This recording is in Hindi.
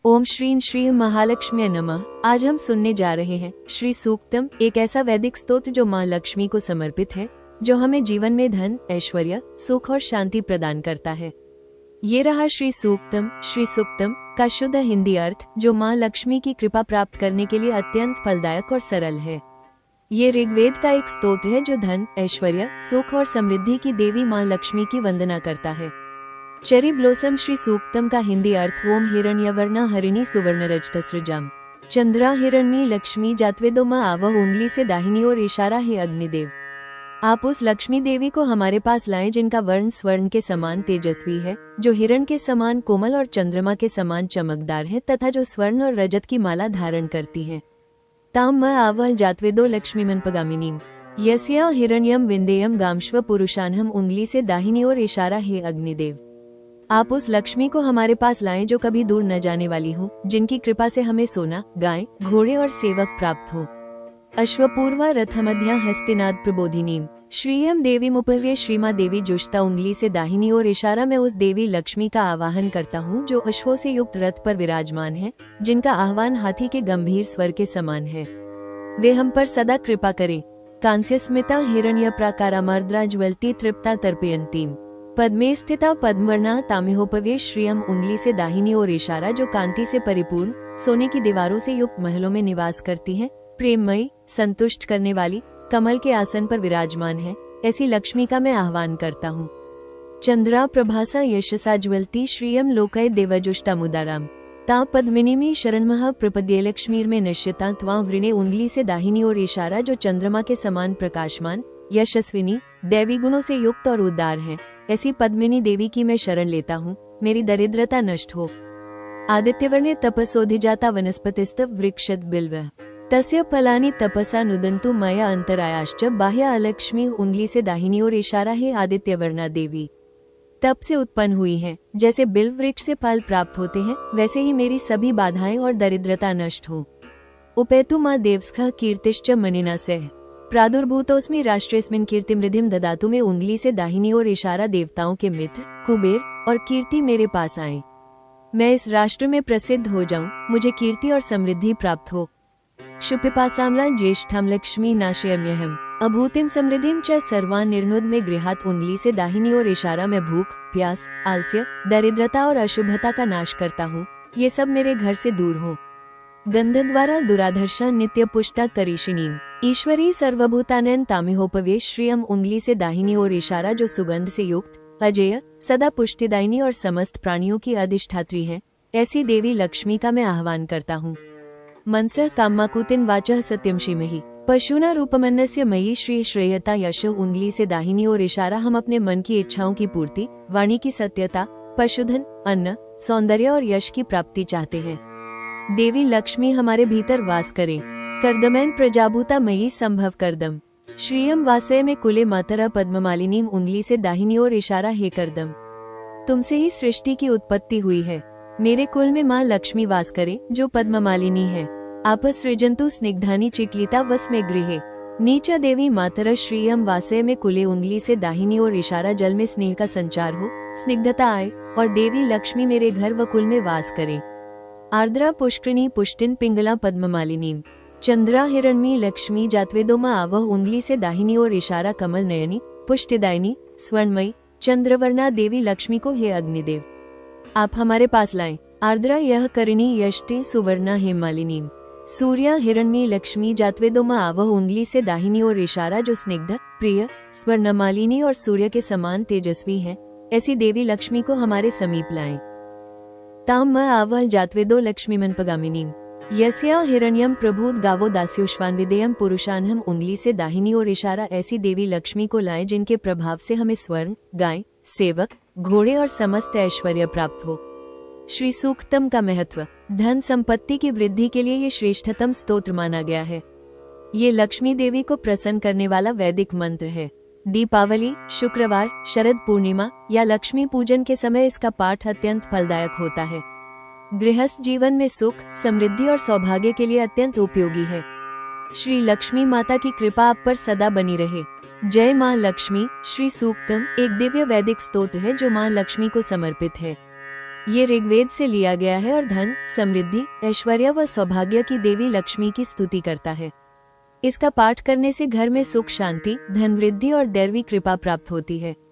ओम श्री महालक्ष्मी नमः। आज हम सुनने जा रहे हैं श्री सूक्तम, एक ऐसा वैदिक स्तोत्र जो माँ लक्ष्मी को समर्पित है, जो हमें जीवन में धन, ऐश्वर्य, सुख और शांति प्रदान करता है। ये रहा श्री सूक्तम। श्री सूक्तम का शुद्ध हिंदी अर्थ, जो माँ लक्ष्मी की कृपा प्राप्त करने के लिए अत्यंत फलदायक और सरल है। ये ऋग्वेद का एक स्तोत्र है जो धन, ऐश्वर्य, सुख और समृद्धि की देवी माँ लक्ष्मी की वंदना करता है। चेरी ब्लॉसम श्री सूक्तम का हिंदी अर्थ, ओम हिरण्यवर्णा हरिणी सुवर्ण रजतसृजाम चंद्रा हिरण्मी लक्ष्मी जात्वेदो माँ आवह, उंगली से दाहिनी ओर इशारा, हे अग्निदेव। आप उस लक्ष्मी देवी को हमारे पास लाएं जिनका वर्ण स्वर्ण के समान तेजस्वी है, जो हिरण के समान कोमल और चंद्रमा के समान चमकदार है, तथा जो स्वर्ण और रजत की माला धारण करती है। ताम म आवह जात्वेदो लक्ष्मी मनपगामिनीम यस्या हिरण्यम विंदेयम गामश्व पुरुषानहम, उंगली से दाहिनी ओर इशारा, हे अग्निदेव। आप उस लक्ष्मी को हमारे पास लाएं जो कभी दूर न जाने वाली हो, जिनकी कृपा से हमें सोना, गाय, घोड़े और सेवक प्राप्त हो। अश्वपूर्वा रथमध्या हस्तिनाद प्रबोधिनीम श्रीयम देवी मुपव्य श्रीमा देवी जुष्टा, उंगली से दाहिनी ओर इशारा, मैं उस देवी लक्ष्मी का आवाहन करता हूँ जो अश्वों से युक्त रथ पर विराजमान है, जिनका आह्वान हाथी के गंभीर स्वर के समान है। वे हम पर सदा कृपा करें। कांस्य स्मिता हिरण्य प्राकारा मर्द्रा ज्वलती तृप्ता तर्पयंतीम पद्मे स्थिता पद्मवर्णा तामिहोपवे श्रियम, उंगली से दाहिनी ओर इशारा, जो कांति से परिपूर्ण सोने की दीवारों से युक्त महलों में निवास करती है, प्रेममयी, संतुष्ट करने वाली, कमल के आसन पर विराजमान है, ऐसी लक्ष्मी का मैं आह्वान करता हूँ। चंद्रा प्रभासा यशसा ज्वलती श्रियम लोकय देवजुष्टा मुदाराम ता पद्मिनीमी शरणमः प्रपद्ये लक्ष्मीर में नश्यता त्वा वृणे, उंगली से दाहिनी ओर इशारा, जो चंद्रमा के समान प्रकाशमान, यशस्विनी, दैवी गुणों से युक्त और उदार है, ऐसी पद्मिनी देवी की मैं शरण लेता हूँ। मेरी दरिद्रता नष्ट हो। आदित्यवर्णे तपसोधिजाता वनस्पतिस्तव वृक्षत बिल्व तस्य फलानि तपसा नुदन्तु मया अंतरायाश्च बाह्य अलक्ष्मी, उंगली से दाहिनी ओर इशारा, है आदित्यवर्णा देवी तप से उत्पन्न हुई है। जैसे बिल्व वृक्ष से फल प्राप्त होते हैं, वैसे ही मेरी सभी बाधाएं और दरिद्रता नष्ट हो। उपेतु माँ देवस्ख कीर्तिश्च मनिना सह प्रादुर्भूतोस्मि राष्ट्रेस्मिन् कीर्तिमृद्धिम ददातु, में उंगली से दाहिनी ओर इशारा, देवताओं के मित्र कुबेर और कीर्ति मेरे पास आए। मैं इस राष्ट्र में प्रसिद्ध हो जाऊं, मुझे कीर्ति और समृद्धि प्राप्त हो। क्षुपिपासामला ज्येष्ठाम लक्ष्मी नाशयम्यहम अभूतिम समृद्धिम च सर्वान् निर्नुद, में गृहात, उंगली से दाहिनी ओर इशारा, मैं भूख, प्यास, आलस्य, दरिद्रता और अशुभता का नाश करता हूँ, ये सब मेरे घर से दूर हो। गंधद्वारा दुराधर्षा नित्य पुष्टा करीषिणीम ईश्वरी सर्वभूतानयन तामिहोपवे श्रियम, उंगली से दाहिनी ओर इशारा, जो सुगंध से युक्त, अजेय, सदा पुष्टिदायिनी और समस्त प्राणियों की अधिष्ठात्री है, ऐसी देवी लक्ष्मी का मैं आह्वान करता हूँ। मनसः कामाकुतिन वाचः सत्यम श्रीमहि पशुना रूपमन्नस्य मयि श्री श्रेयता यश, उंगली से दाहिनी ओर इशारा, हम अपने मन की इच्छाओं की पूर्ति, वाणी की सत्यता, पशुधन, अन्न, सौंदर्य और यश की प्राप्ति चाहते हैं। देवी लक्ष्मी हमारे भीतर वास करे। कर्दमैन प्रजाभूता मयि संभव कर्दम श्रियम वासय, में कुले मातरा पद्ममालिनीम, उंगली से दाहिनी ओर इशारा, हे कर्दम। तुमसे ही सृष्टि की उत्पत्ति हुई है, मेरे कुल में माँ लक्ष्मी वास करे, जो पद्ममालिनी है। आप सृजंतु स्निग्धानी चिक्लिता वस्मे गृहे नीचा देवी मातरा श्रियम वासय, में कुले, उंगली से दाहिनी ओर इशारा, जल में स्नेह का संचार हो, स्निग्धता आए और देवी लक्ष्मी मेरे घर व कुल में वास करे। आर्द्रा पुष्करिणी पुष्टिन पिंगला पद्ममालिनीम चंद्रा हिरण्मी लक्ष्मी जात्वेदो माँ आवह, उंगली से दाहिनी ओर इशारा, कमल नयनी, पुष्टिदायिनी, स्वर्णमयी, चंद्रवर्णा देवी लक्ष्मी को, हे अग्निदेव, आप हमारे पास लाएं। आर्द्रा यह करिणी यष्टि सुवर्णा हेमालिनीम सूर्या हिरण्मी लक्ष्मी जात्वेदो माँ आवह, उंगली से दाहिनी ओर इशारा, जो स्निग्ध, प्रिय, स्वर्णमालिनी और सूर्य के समान तेजस्वी है, ऐसी देवी लक्ष्मी को हमारे समीप लाएं। ताम म आवह जात्वेदो लक्ष्मी मनपगामिनीम यस्या हिरण्यम प्रभूत गावो दास्योश्वान विदेयम पुरुषानहम, उंगली से दाहिनी ओर इशारा, ऐसी देवी लक्ष्मी को लाएं जिनके प्रभाव से हमें स्वर्ण, गाय, सेवक, घोड़े और समस्त ऐश्वर्य प्राप्त हो। श्री सूक्तम का महत्व। धन संपत्ति की वृद्धि के लिए ये श्रेष्ठतम स्तोत्र माना गया है। ये लक्ष्मी देवी को प्रसन्न करने वाला वैदिक मंत्र है। दीपावली, शुक्रवार, शरद पूर्णिमा या लक्ष्मी पूजन के समय इसका पाठ अत्यंत फलदायक होता है। गृहस्थ जीवन में सुख, समृद्धि और सौभाग्य के लिए अत्यंत उपयोगी है। श्री लक्ष्मी माता की कृपा आप पर सदा बनी रहे। जय माँ लक्ष्मी। श्री सूक्तम एक दिव्य वैदिक स्तोत्र है जो माँ लक्ष्मी को समर्पित है। ये ऋग्वेद से लिया गया है और धन, समृद्धि, ऐश्वर्य व सौभाग्य की देवी लक्ष्मी की स्तुति करता है। इसका पाठ करने से घर में सुख, शांति, धन वृद्धि और दैवी कृपा प्राप्त होती है।